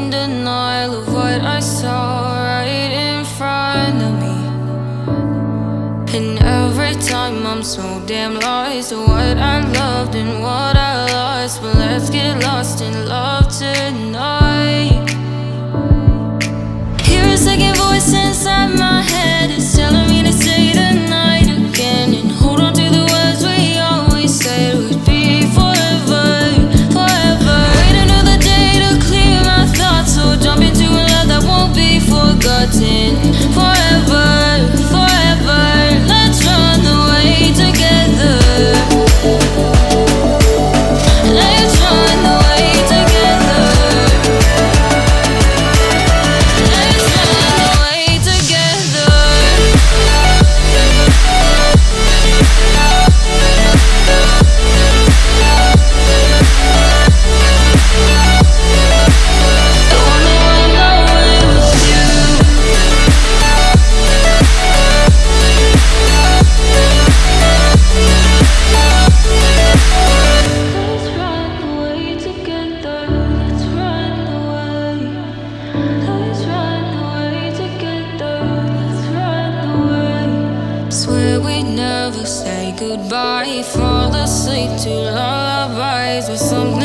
in denial of what I saw right in front of me. And every time I'm so damn lost to what I loved and what I lost. But let's get lost in love tonight. Hear a second voice inside my head. It's telling me to say tonight again. And hold on to the words we always said would be forever, forever. Wait another day to clear my thoughts. So jump into a love that won't be forgotten. Forever, forever. Let's run away together. Let's run away together. Let's run away together. I wanna run away with you. Let's run away together. Let's run away. Let's run away together. Let's run away. Swear we'd never say goodbye. Fall asleep to lullabies with something